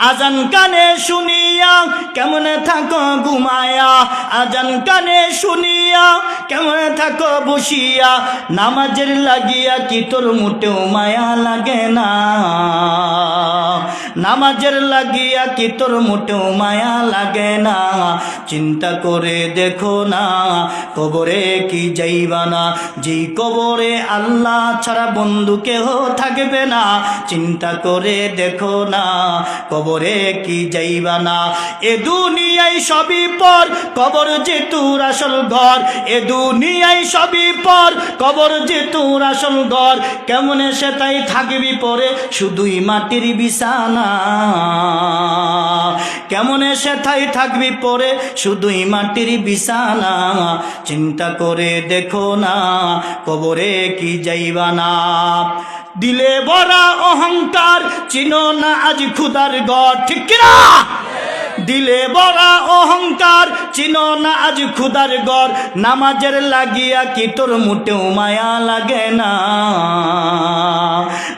আজান কানে শুনিয়া কেমনে থাকো ঘুমায়া, আজান কানে শুনিয়া কেমনে থাকো বসিয়া, নামাজের লাগিয়া কি তোর মোটেও মায়া লাগে না, নামাজের লাগিয়া কি তোর মোটেও মায়া লাগে না। চিন্তা করে দেখো না কবরে কি যাইবা না, যেই কবরে আল্লাহ ছাড়া বন্ধু কেহ থাকবে না। চিন্তা করে দেখো না কবরে কি যাইবা না। এ দুনিয়ায় সবই পর, কবর যে তোর আসল ঘর, এ দুনিয়ায় সবই পর, কবর যে তোর আসল ঘর। কেমনে সে তাই থাকবি পরে শুধুই মাটির বিছানা, কেমনে সে তাই থাকবি পরে শুধুই মাটির বিছানা। চিন্তা করে দেখো না কবরে কি যাইবা না। দিলে বড়া অহংকার চিনো না আজ খুদার ঘর, ঠিক কিনা? দিলে বড়া অহংকার চিনো না আজ খুদার ঘর, নামাজের লাগিয়া কি তোর মোটেও মায়া লাগে না,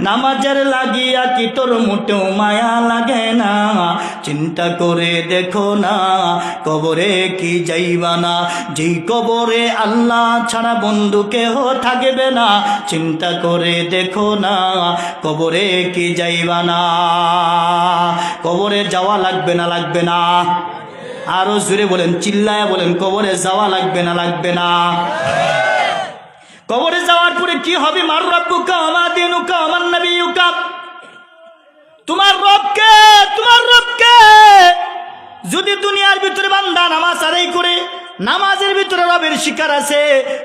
নামাজের লাগিয়া কি তোর মোটেও মায়া লাগে না। চিন্তা করে দেখো না কবরে কি যাইবা না, যেই কবরে আল্লাহ ছাড়া বন্ধু কেহ থাকবে না। চিন্তা করে দেখো না কবরে কি যাইবা না। কবরে যাওয়া লাগবে না, লাগবে না? আরো জোরে বলেন, চিল্লায় বলেন, কবরে যাওয়া লাগবে না, লাগবে না? কবরে যাওয়ার পরে কি হবে? মার রব্বুকা ওমা দিনুকা ওমান নবিয়ুকা, তোমার রবকে, তোমার রবকে। যদি দুনিয়ার ভিতরে বান্দা নামাজ আদায় করে, নামাজের ভিতরে রবের শিকার আছে,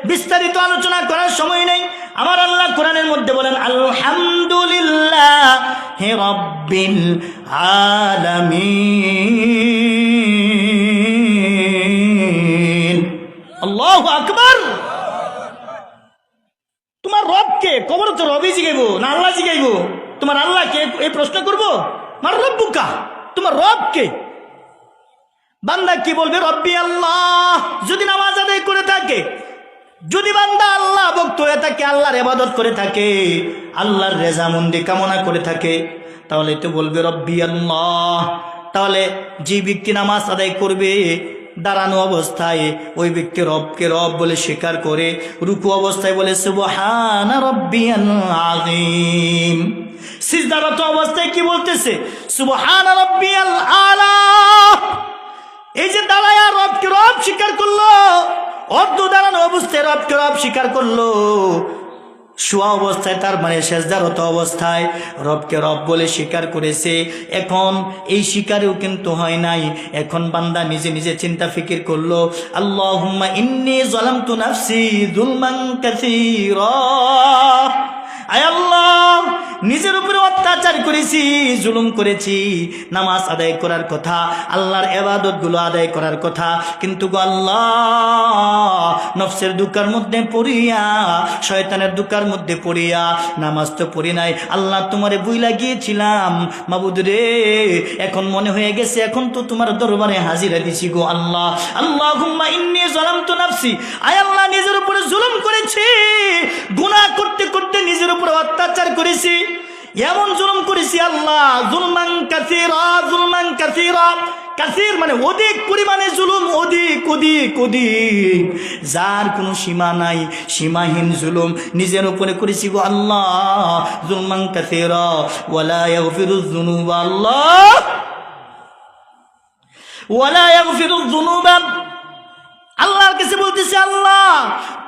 বিস্তারিত আলোচনা করার সময় নেই। আমার আল্লাহ কোরআনের মধ্যে বলেন আলহামদুলিল্লাহি রাব্বিল আলামিন। আল্লাহু আকবার। তোমার রবকে, কবর তো রবই জিগাইবো না আল্লাহ জিগাইবো? তোমার আল্লাহকে এই প্রশ্ন করবো? মার রব্বুকা, তোমার রবকে। বান্দা কি বলবে? রব্বি আল্লাহ। যদি নামাজ আদায় করে থাকে, যদি বান্দা আল্লাহ ভক্ত হয়ে থাকে, আল্লাহর ইবাদত করে থাকে, আল্লাহর রেজামন্দি কামনা করে থাকে, তাহলে তো বলবে রব্বি আল্লাহ। তাহলে যে ব্যক্তি নামাজ আদায় করবে দাঁড়ানো অবস্থায়, ওই ব্যক্তি রবকে রব বলে স্বীকার করে, রুকু অবস্থায় বলে সুবহান রব্বিয়াল আযীম। সিজদারত অবস্থায় কি বলতেছে? সুবহান রব্বিয়াল আলা। এই যে দাঁড়ায়া রবকে রব স্বীকার করলো, অর্ধ দাঁড়ানো অবস্থায় রবকে রব স্বীকার করলো, শোয়া অবস্থায় তার মানে সেজদারত অবস্থায় রবকে রব বলে স্বীকার করেছে। এখন এই স্বীকারেও কিন্তু হয় নাই। এখন বান্দা নিজে নিজে চিন্তা ফিকির করলো, আল্লাহুম্মা ইন্নী যালামতু নাফসি যুলমান কাসীরা। আয় আল্লাহ, নিজের উপরে অত্যাচার করেছি, জুলুম করেছি। নামাজ আদায় করার কথা, আল্লাহর ইবাদত গুলো আদায় করার কথা, কিন্তু আল্লাহ নফসের দুঃখার মধ্যে পড়িয়া, শয়তানের দুঃখার মধ্যে পড়িয়া নামাজ তো পড়ি নাই। আল্লাহ তোমারে বুইলা গিয়েছিলাম মাবুদ রে, এখন মনে হয়ে গেছে এখন তো তোমার দরবারে হাজিরা দিছি গো আল্লাহ। আল্লাহুম্মা ইন্নী যালামতু নাফসি। আয় আল্লাহ, নিজের উপরে জুলুম করেছি, গুনাহ করতে করতে নিজের উপরে অত্যাচার করেছি, এমন জুলুম করেছি আল্লাহ, যুলমান কাসীরা, যুলমান কাসীরা। কাসীর মানে অধিক পরিমাণে জুলুম, অধিক অধিক অধিক, যার কোনো সীমা নাই, সীমাহীন জুলুম নিজের উপরে করেছি গো আল্লাহ। যুলমান কাসীরা ওয়ালা ইয়াগফিরুয যুনুবা, আল্লাহ ওয়ালা ইয়াগফিরুয যুনুবা। আল্লাহর কাছে বলতেছে, আল্লাহ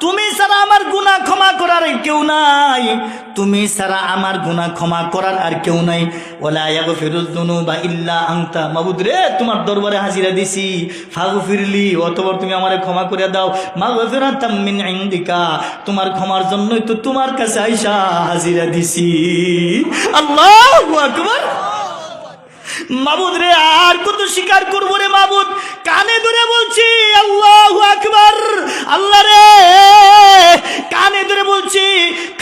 তুমি ছাড়া আমার গুনাহ ক্ষমা করার কেউ নাই, তুমি ছাড়া আমার গুনাহ ক্ষমা করার আর কেউ নাই। ওয়ালা ইয়াগফিরুয যুনুবা ইল্লা আনতা। মাবুদ রে, তোমার দরবারে হাজিরা দিছি, ফাগফিরলি, অতঃপর তুমি আমারে ক্ষমা করে দাও। মাগফিরাতাম মিন ইনদিকা, তোমার ক্ষমার জন্যই তো তোমার কাছে আইসা হাজিরা দিছি। আল্লাহু আকবার। মাবুদ রে, আর কত স্বীকার করবো রে মাবুদ, কানে ধরে বলছি আল্লাহু আকবার। আল্লাহ রে, কানে ধরে বলছি,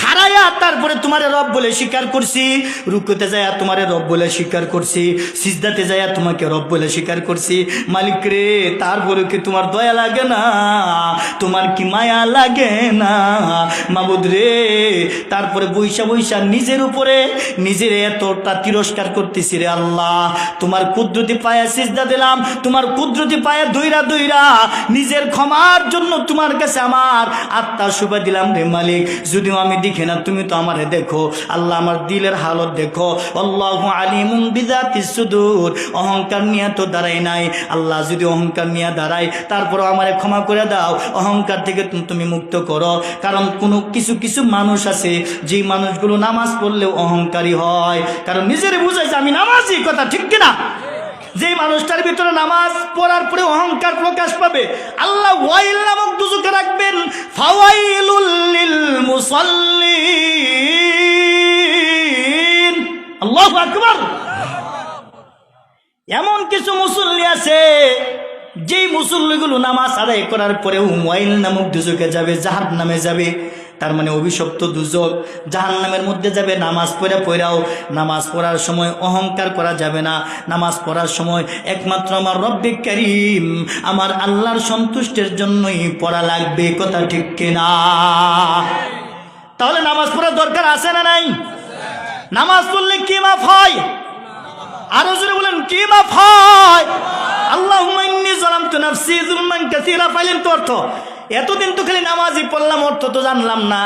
খাড়াইয়া তারপরে তোমারে রব বলে স্বীকার করছি, রুকুতে যায়া তোমারে রব বলে স্বীকার করছি, সিজদাতে যায়া তোমাকে রব বলে স্বীকার করছি। মালিক রে, তারপরে কি তোমার দয়া লাগে না? তোমার কি মায়া লাগে না? মাবুদ রে, তারপরে বৈশা বৈশা নিজের উপরে নিজের এতটা তিরস্কার করতেছি রে আল্লাহ। তোমার কুদরতি পায়ে সিজদা দিলাম, তোমার কুদরতি পায়ে দইরা দইরা নিজের ক্ষমার জন্য তোমার কাছে আমার আত্মা শুভা দিলাম রে মালিক। যদিও আমি দেখি না, তুমি তো আমারে দেখো আল্লাহ, আমার দিলের হালত দেখো। আল্লাহু আলিমুন বিযাতিস সুদূর। অহংকার নিয়ে তো দাঁড়াই নাই আল্লাহ, যদি অহংকার নিয়ে দাঁড়াই তারপরে আমারে ক্ষমা করে দাও, অহংকার থেকে তুমি মুক্ত করো। কারণ কোনো কিছু কিছু মানুষ আছে, যেই মানুষগুলো নামাজ পড়লেও অহংকারী হয়, কারণ নিজের বুঝাইছে আমি নামাজি, কথা ঠিক কিনা? যে মানুষটার ভিতরে নামাজ পড়ার পরে অহংকার প্রকাশ পাবে, আল্লাহ ওয়াইল নামক দুজকে রাখবেন, ফাওয়াইলুল লিল মুসাল্লিন। আল্লাহু আকবার। এমন কিছু মুসল্লি আছে, যেই মুসল্লিগুলো নামাজ আদায় করার পরেও ওয়াইল নামক দুজকে যাবে, জাহান্নামে যাবে। তার মানে অভিশপ্ত দুজক, জাহান্নামের মধ্যে যাবে। নামাজ পড়াও, নামাজ পড়ার সময় অহংকার করা যাবে না। নামাজ পড়ার সময় একমাত্র আমার রব্বে কারীম, আমার আল্লাহর সন্তুষ্টের জন্যই পড়া লাগবে, কথা ঠিক কিনা? তাহলে নামাজ পড়ার দরকার আছে না নাই? নামাজ পড়লে কি মাফ হয়? আরো জোরে বলেন, কি মাফ হয়? আল্লাহুম্মা ইন্নী যালামতু নাফসি যুলমান কাসীরা। পাইলেন তো অর্থ? এতদিন তো খালি নামাজই পড়লাম, অর্থ তো জানলাম না।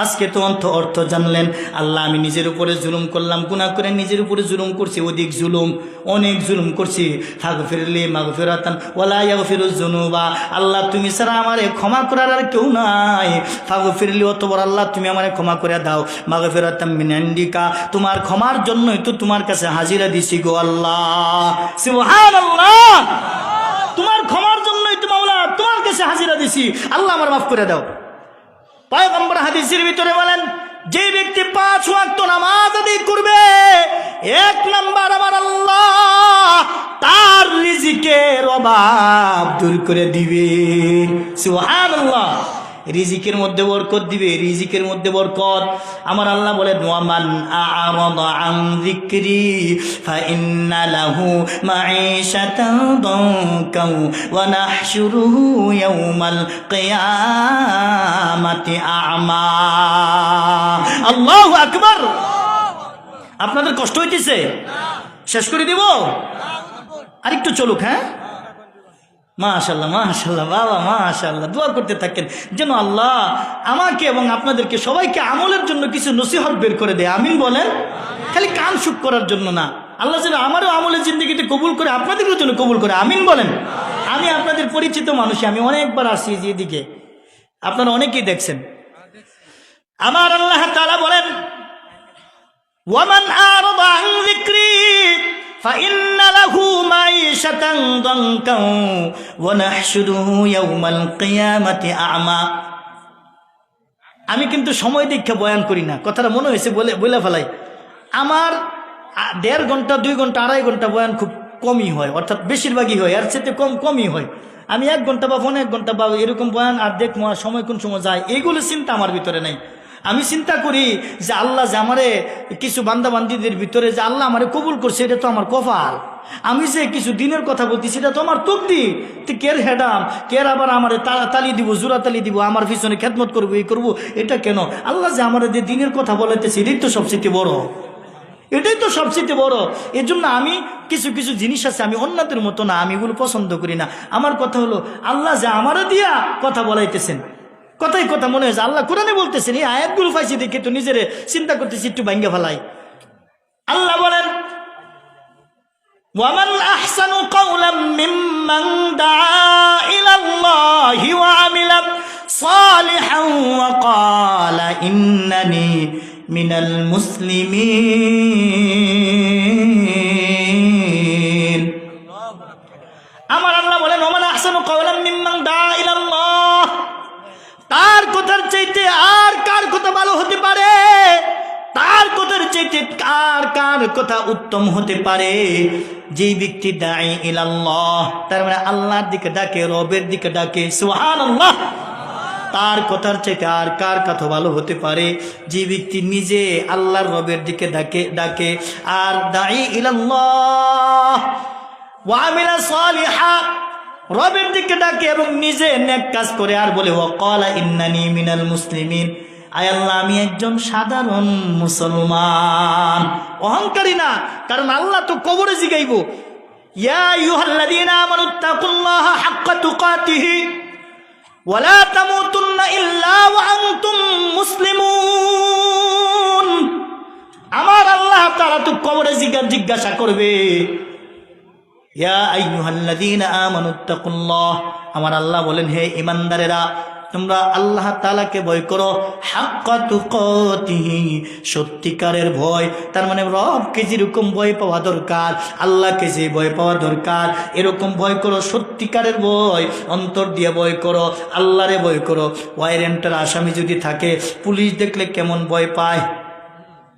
আজকে তো অর্থ জানলেন। আল্লাহ, আমি নিজের উপরে জুলুম করলাম, গুনাহ করে নিজের উপরে জুলুম করছি, অধিক জুলুম, অনেক জুলুম করছি। ফাগফিরলি মাগফিরাতান ওয়ালা ইয়াগফিরুজ যুনুবা। আল্লাহ, তুমি ছাড়া আমারে ক্ষমা করার আর কেউ নাই। ফাগফিরলি, অতবার আল্লাহ তুমি আমারে ক্ষমা করে দাও। মাগফিরাতাম মিন ইনদিকা, তোমার ক্ষমার জন্যই তো তোমার কাছে হাজিরা দিছি গো আল্লাহ। সুবহানাল্লাহ। তোমার ক্ষমার জন্যই তো মাওলা তোমার কাছে হাজিরা দিছি, আল্লাহ আমার মাফ করে দাও। পয়গম্বর হাদিসের ভিতরে বলেন, যে ব্যক্তি 5 ওয়াক্ত নামাজ আদায় করবে, 1 নাম্বার আমার আল্লাহ তার রিজিকের অভাব দূর করে দিবে। সুবহানাল্লাহ। রিজিকের মধ্যে বরকত দিবে, রিজিকের মধ্যে বরকত। আমার আল্লাহ বলেন, ওয়ামান আ'রাদা আন যিকরি ফাইন্না লাহু মাঈশাতান দানকা ওয়া নাহশুরুহু ইয়াওমাল কিয়ামাতি আ'মা। আল্লাহু আকবার। আপনাদের কষ্ট হইতেছে? শেষ করে দিব? আরেকটু চলুক। হ্যাঁ, মাশাআল্লাহ মাশাআল্লাহ বাবা, মাশাআল্লাহ। দোয়া করতে থাকেন যেন আল্লাহ আমাকে এবং আপনাদেরকে সবাইকে আমলের জন্য কিছু নসিহত বের করে দেয়। আমিন বলেন। খালি কান সুখ করার জন্য না, আল্লাহ যেন আমারও আমলের জিন্দগিতে কবুল করে, আপনাদেরও জন্য কবুল করে। আমিন বলেন। আমি আপনাদের পরিচিত মানুষ, আমি অনেকবার আসছি এদিকে, আপনারা অনেকেই দেখছেন। আমার আল্লাহ তাআলা বলেন, ওয়ামান আ'রাদা আন যিকরি فإن له معيشة ضنكا ونحشره يوم القيامة أعمى। আমি কিন্তু সময় দীক্ষা বয়ান করি না, কথাটা মনে হয়েছে বলে ফেলাই। আমার 1.5 ঘন্টা 2 ঘন্টা 2.5 ঘন্টা বয়ান খুব কমই হয়, অর্থাৎ বেশিরভাগই হয়, আর সেটা কমই হয়। আমি 1 ঘন্টা বা 1.5 ঘন্টা বা এরকম বয়ান আর দেখবো, সময় কোন সময় যায় এইগুলো চিন্তা আমার ভিতরে নাই। আমি চিন্তা করি যে আল্লাহ যে আমারে কিছু বান্দাবান্দিদের ভিতরে যে আল্লাহ আমারে কবুল করছে, এটা তো আমার কপাল। আমি যে কিছু দিনের কথা বলছি, সেটা তো আমার তকদির। তো কের হেডাম, কের আবার আমারে তালি দিব, জোড়া তালি দিব, আমার পিছনে খেদমত করবো, এই করবো, এটা কেন? আল্লাহ যে আমারে যে দিনের কথা বলাইতেছে, এটাই তো সবচেয়ে বড়, এটাই তো সবচেয়ে বড়। এর জন্য আমি কিছু কিছু জিনিস আছে, আমি অন্যদের মতো না, আমি এগুলো পছন্দ করি না। আমার কথা হলো, আল্লাহ যে আমারে দিয়া কথা বলাইতেছেন, কথাই কথা মনে হয়েছে আল্লাহ কোরআনে বলতেছেন। এই আয়াতগুলো পাইছি দেখে তো নিজের চিন্তা করতেছি, একটু ভাঙ্গা ফেলাই। আল্লাহ বলেন, ওয়ামান আহসানু কাওলাম মিম্মান দাআ ইলাল্লাহি ওয়া আমিলা সালিহান ওয়া ক্বালা ইন্নানি মিনাল মুসলিমিন। আমার আল্লাহ বলেন, ওয়ামান আহসানু কাওলাম মিম্মান দাআ ইলাল্লাহ। তার কথার চাইতে আর কার কথা ভালো হতে পারে? তার কথার চাইতে কার কথা উত্তম হতে পারে? যেই ব্যক্তি দাঈ ইলাল্লাহ, তার মানে আল্লাহর দিকে ডাকে, রবের দিকে ডাকে। সুবহানাল্লাহ। তার কথার চাইতে আর কার কথা ভালো হতে পারে? যে ব্যক্তি নিজে আল্লাহর রবের দিকে ডাকে আর দাঈ ইলাল্লাহ ওয়া আমিলা সালিহা, রবের দিকে ডাকে এবং নিজে নেক কাজ করে আর বলে ওয়াকালা ইন্নানি মিনাল মুসলিমিন, আয় আল্লাহ আমি একজন সাধারণ মুসলমান। অহংকারী না, কারণ আল্লাহ তো কবরে জিগাইব ইয়া আইয়ুহাল্লাযীনা আমানুত্তাকুল্লাহা হাক্কা তুকাতিহি ওয়া লা তামুতুন্না ইল্লা ওয়া আনতুম মুসলিমুন। আমার আল্লাহ তাআলা তো কবরে জিজ্ঞাসা করবে ইয়া আইয়ুহাল্লাযীনা আমানুত্তাকুল্লাহ, আমার আল্লাহ বলেন হে ঈমানদারেরা তোমরা আল্লাহ তাআলাকে ভয় করো, হাক্কা তুকাতিহি, সত্যিকারের ভয়। তার মানে রবকে যেরকম ভয় পাওয়া দরকার, আল্লাহকে যে ভয় পাওয়া দরকার, এরকম ভয় করো, সত্যিকারের ভয়, অন্তর দিয়ে ভয় করো, আল্লাহরে ভয় করো। ওয়ারেন্টের আসামি যদি থাকে, পুলিশ দেখলে কেমন ভয় পায়,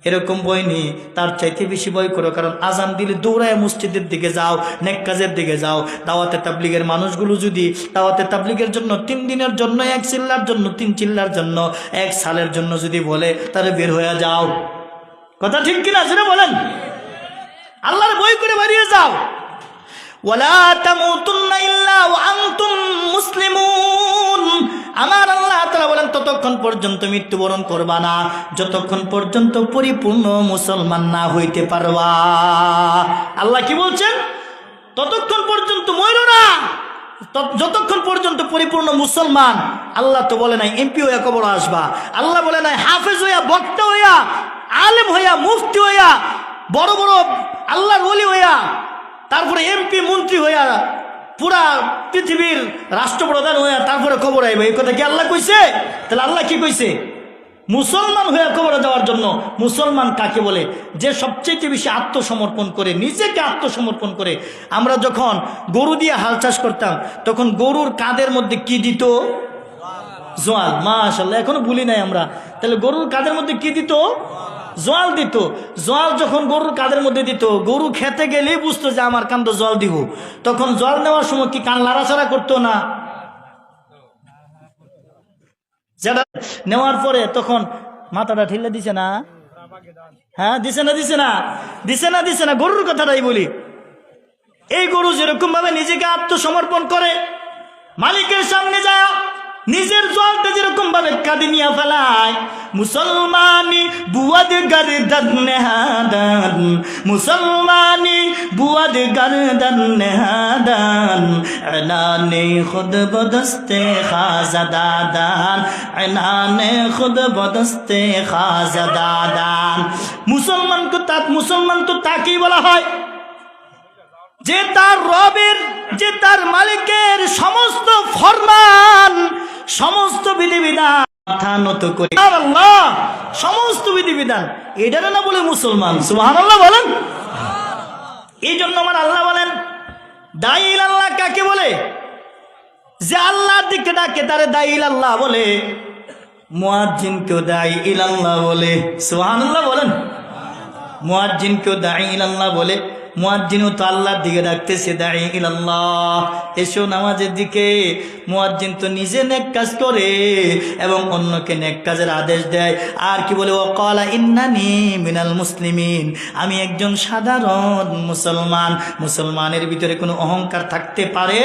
এরকম ভয় নেই, তার চাইতে বেশি ভয় করো। কারণ আজান দিলে দৌড়ায় মসজিদের দিকে যাও, নেক কাজের দিকে যাও। দাওয়াতে তাবলীগের মানুষগুলো যদি দাওয়াতে তাবলীগের জন্য 3 দিনের জন্য, 1 চিল্লার জন্য, 3 চিল্লার জন্য, 1 সালের জন্য যদি বলে, তাহলে বের হয়ে যাও। কথা ঠিক কিনা সেটা বলেন? আল্লাহর ভয় করে বেরিয়ে যাও। ওয়ালা তামুতুন্না ইল্লা ওয়া আনতুম মুসলিমুন। আমার আল্লাহ তাআলা বলেন ততক্ষণ পর্যন্ত মৃত্যুবরণ করবা না যতক্ষণ পর্যন্ত পরিপূর্ণ মুসলমান না হইতে পারবা। আল্লাহ কি বলছেন? ততক্ষণ পর্যন্ত মরো না যতক্ষণ পর্যন্ত পরিপূর্ণ মুসলমান। আল্লাহ তো বলে নাই এমপি হইয়া কবর আসবা, আল্লাহ বলে নাই হাফেজ হইয়া, বক্তা হইয়া, আলেম হইয়া, মুফতি হইয়া, বড় বড় আল্লাহর ওলি হইয়া, তারপরে এমপি মন্ত্রী হইয়া, পুরা পৃথিবীর রাষ্ট্রপ্রধান হইয়া তারপরে কবর আইবে। এই কথা কি আল্লাহ কইছে? তাহলে আল্লাহ কি কইছে? মুসলমান হইয়া কবরে যাওয়ার জন্য। মুসলমান কাকে বলে? যে সবচেয়ে বেশি আত্মসমর্পণ করে, নিজেকে আত্মসমর্পণ করে। আমরা যখন গরু দিয়ে হাল চাষ করতাম, তখন গরুর কাঁধের মধ্যে কি দিত? জোয়াল। মাশাআল্লাহ, এখনো ভুলি নাই আমরা। তাহলে গরুর কাঁধের মধ্যে কি দিত? জল দিত। জল যখন গরুর কাঁধের মধ্যে দিত, গরু খেতে গেলেই বুঝতো যে আমার কান তো জল দিব। তখন জল নেওয়ার সময় কি কান লাড়াচাড়া করতো না? যেটা নেওয়ার পরে তখন মাথাটা ঠেলে দিছে না? হ্যাঁ, দিছে না? দিছে না? দিছে না? দিছে না? গরুর কথাটাই বলি। এই গরু যেরকম ভাবে নিজেকে আত্মসমর্পণ করে, মালিকের সামনে যায় নিজের জলটা যেরকম ভাবে কাঁধে নিয়ে ফেলায়, মুসলমানি বুয়াদ গর্দন নেহাদান, মুসলমানি বুয়াদ গর্দন নেহাদান, এনানে খুদ বদস্তে খাজাদাদান, এনানে খুদ বদস্তে খাজাদাদান। মুসলমান তো তাকেই বলা হয় যে তার রবের, যে তার মালিকের সমস্ত ফরমান, সমস্ত বিধিবিধান মাথা নত করে আল্লাহ, সমস্ত বিধিবিধান, এটারে না বলে মুসলমান। সুবহানাল্লাহ বলেন। এই জন্য আমার আল্লাহ বলেন দাঈ ইলাল্লাহ কাকে বলে? যে আল্লাহর দিকে ডাকে তারে দাঈ ইলাল্লাহ বলে। মুয়াজ্জিনকেও দাঈ ইলাল্লাহ বলে। সুবহানাল্লাহ বলেন। মুয়াজ্জিনকেও দাঈ ইলাল্লাহ বলে। মুয়াজ্জিনও তো আল্লাহর দিকে ডাকতেছে দাঈ ইলাল্লাহ, এসো নামাজের দিকে। মুয়াজ্জিন তো নিজে নেক কাজ করে এবং অন্যকে নেক কাজের আদেশ দেয়। আর কি বলে? ওয়াকালা ইন্নানি মিনাল মুসলিমিন, আমি একজন সাধারণ মুসলমান। মুসলমানের ভিতরে কোনো অহংকার থাকতে পারে?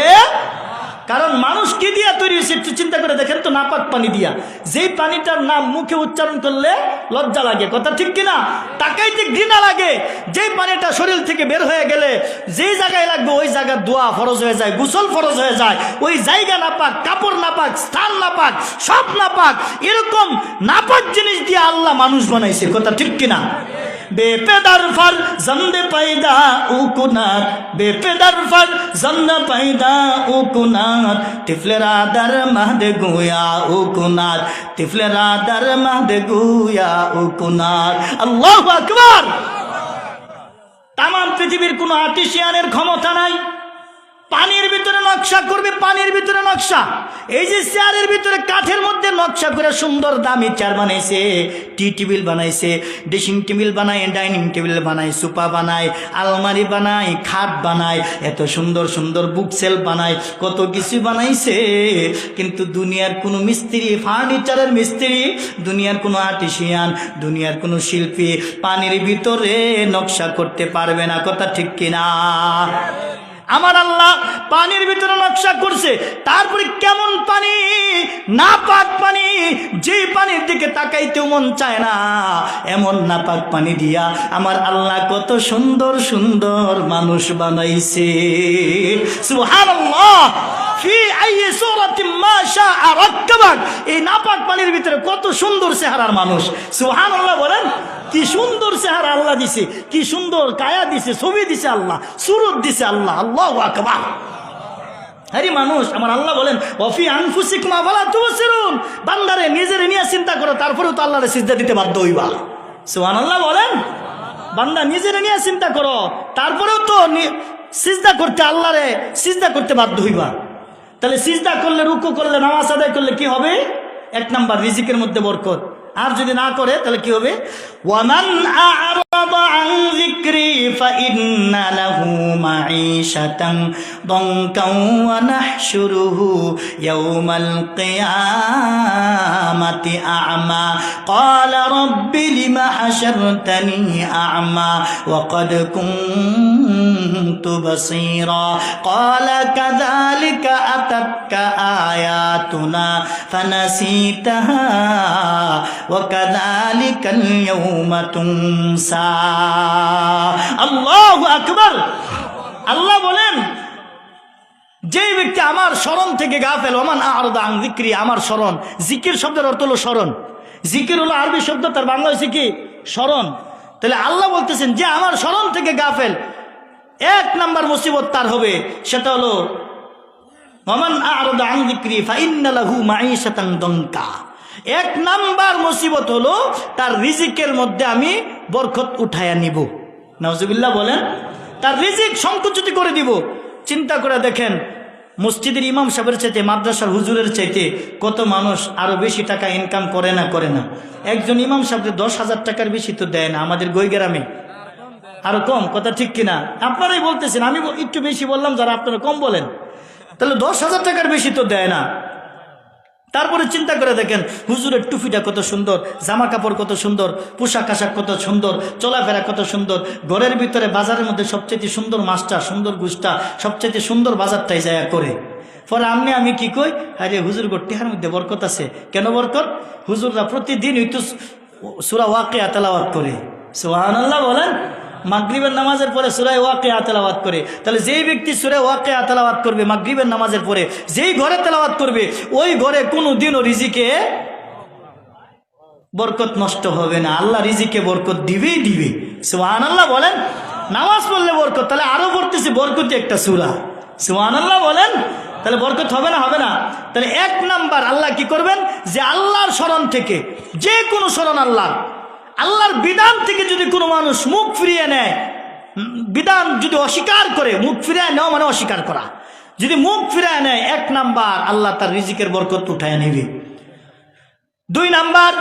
কারণ মানুষ কি দিয়া তৈরি হয়েছে একটু চিন্তা করে দেখেন তো, নাপাক পানি দিয়া। যেই পানিটার নাম মুখে উচ্চারণ করলে লজ্জা লাগে, কথা ঠিক কিনা? তাকাইতে ঘৃণা লাগে। যেই পানিটা শরীর থেকে বের হয়ে গেলে যেই জায়গায় লাগবে ওই জায়গার দোয়া ফরজ হয়ে যায়, গোসল ফরজ হয়ে যায়। ওই জায়গা নাপাক, কাপড় নাপাক, স্থান নাপাক, সব নাপাক। এরকম নাপাক জিনিস দিয়ে আল্লাহ মানুষ বানাইছে, কথা ঠিক কিনা? বেপেদার ফর জন্দে পায়দা উকুনার, বেপেদার ফর জন্দে পায়দা উকুনার, তিফলেরা দার মাহদে গুয়া উকুনার, তিফলেরা দার মাহদে গুয়া উকুনার। আল্লাহু আকবার। তামাম পৃথিবীর কোনো আর্টিশিয়ানের ক্ষমতা নাই, পানির ভিতরে নকশা করবে, পানির ভিতরে নকশা। এই যে চেয়ারের ভিতরে কাঠের মধ্যে নকশা করে সুন্দর দামি চেয়ার বানাইছে, টি টেবিল বানাইছে, ড্রেসিং টেবিল বানায়, ডাইনিং টেবিল বানায়, সোফা বানায়, আলমারি বানায়, খাট বানায়, এত সুন্দর সুন্দর বুক সেলফ বানায়, কত কিছু বানাইছে। কিন্তু দুনিয়ার কোনো মিস্ত্রি, ফার্নিচারের মিস্ত্রি, দুনিয়ার কোনো আর্টিসিয়ান, দুনিয়ার কোনো শিল্পী পানির ভিতরে নকশা করতে পারবে না। কথা ঠিক কিনা? আমার আল্লাহ পানির ভিতরে নকশা করছে। তারপরে কেমন পানি? নাপাক পানি, যে পানির দিকে তাকাইতেও মন চায় না, এমন নাপাক পানি দিয়া আমার আল্লাহ কত সুন্দর সুন্দর মানুষ বানাইছে। সুবহানাল্লাহ। ফি আইয়ি সূরাতিন মা শাআ রাক্কাবাক। এই নাপাক পানির ভিতরে কত সুন্দর চেহারার মানুষ। সুবহানাল্লাহ বলেন। কি সুন্দর চেহারা আল্লাহ দিছে, কি সুন্দর কায়া দিছে, ছবি দিছে আল্লাহ, সুরত দিছে আল্লাহ। আল্লাহু আকবার। আরে মানুষ, আমার আল্লাহ বলেন ওয়াফি আনফুসিকুম আফালা তুবসিরুন। বান্দারে নিজেরে নিয়ে চিন্তা করো, তারপরেও তো আল্লাহরে সিজদা দিতে বাধ্য হইবা। সুবহানাল্লাহ বলেন। বান্দা নিজেরে নিয়ে চিন্তা করো, তারপরেও তো সিজদা করতে, আল্লাহরে সিজদা করতে বাধ্য হইবা। তাহলে সিজদা করলে, রুকু করলে, নামাজ আদায় করলে কি হবে? এক নাম্বার, রিজিকের মধ্যে বরকত। আর যদি না করে তাহলে কি হবে? ওয়ামান আ'রাদা আন যিকরি ফাইন্না লাহু মাঈশাতান দানকান ওয়া নাহশুরুহু ইয়াওমাল কিয়ামাতি আ'মা ক্বালা রাব্বি লিমা হাশারতানি আ'মা ওয়া ক্বাদ কুনতু বাসীরা ক্বালা কাযালিকা আতাতকা আয়াতুনা ফানাসিতাহা وَكَذَلِكَ الْيَوْمَ تُنْسَى। আল্লাহু আকবার। আল্লাহ বলেন যে ব্যক্তি আমার স্মরণ থেকে গাফেল, ওমান আ'রাদা আন যিকরি, আমার স্মরণ, জিকির শব্দের অর্থ হলো স্মরণ। জিকির হলো আরবি শব্দ, তার বাংলা হচ্ছে কি? স্মরণ। তাহলে আল্লাহ বলতেছেন যে আমার স্মরণ থেকে গাফেল, এক নাম্বার মুসিবত তার হবে, সেটা হলো ওমান আ'রাদা আন যিকরি ফাইন্না লাহু মাঈশাতান দানকা। এক নাম্বার মুসিবত হলো তার রিজিকের মধ্যে আমি বরকত উঠায়া নিব। নাউজুবিল্লাহ বলেন। তার রিজিক সংকুচিত করে দিব। চিন্তা করে দেখেন, মসজিদের ইমাম সাহেবের চাইতে, মাদ্রাসার হুজুরের চাইতে কত মানুষ আরো বেশি টাকা ইনকাম করে না? করে না? একজন ইমাম সাহেবকে 10,000 টাকার বেশি তো দেয় না আমাদের গৈগ্রামে, আরো কম। কথা ঠিক কিনা? আপনারাই বলতেছেন, আমি একটু বেশি বললাম, যারা আপনারা কম বলেন। তাহলে 10,000 টাকার বেশি তো দেয় না। তারপরে চিন্তা করে দেখেন, হুজুরের টুপিটা কত সুন্দর, জামা কাপড় কত সুন্দর, পোশাক আশাক কত সুন্দর, চলাফেরা কত সুন্দর, ঘরের ভিতরে বাজারের মধ্যে সবচেয়ে সুন্দর মাছটা, সুন্দর গুছটা, সবচেয়ে সুন্দর বাজারটাই যায় করে। পরে আমি কি কই, আরে হুজুর টিহার মধ্যে বরকত আছে। কেন বরকত? হুজুররা প্রতিদিন হয়তো সূরা ওয়াকিয়া তেলাওয়াত করে। সুবহানাল্লাহ বলেন। মাগরিবের নামাজের পরে সূরা ওয়াকিয়া তেলাওয়াত করে। তাহলে যেই ব্যক্তি সূরা ওয়াকিয়া তেলাওয়াত করবে মাগরিবের নামাজের পরে, যেই ঘরে তেলাওয়াত করবে, ওই ঘরে কোনোদিনও রিজিকে বরকত নষ্ট হবে না। আল্লাহ রিজিকে বরকত দিবেই দিবে। সুবহানাল্লাহ বলেন। নামাজ পড়লে বরকত, তাহলে আরো পড়তেছি বরকতি একটা সূরা। সুবহানাল্লাহ বলেন। তাহলে বরকত হবে না? হবে না। তাহলে এক নাম্বার আল্লাহ কি করবেন, যে আল্লাহর স্মরণ থেকে, যে কোনো স্মরণ, আল্লাহর বিধান থেকে যদি কোনো মানুষ মুখ ফিরিয়ে নেয়, বিধান যদি অস্বীকার করে, মুখ ফিরিয়ে নেওয়া মানে অস্বীকার করা, যদি মুখ ফিরিয়ে নেয়, এক নাম্বার আল্লাহ তার রিজিকের বরকত উঠায় নেবে। দুই নাম্বার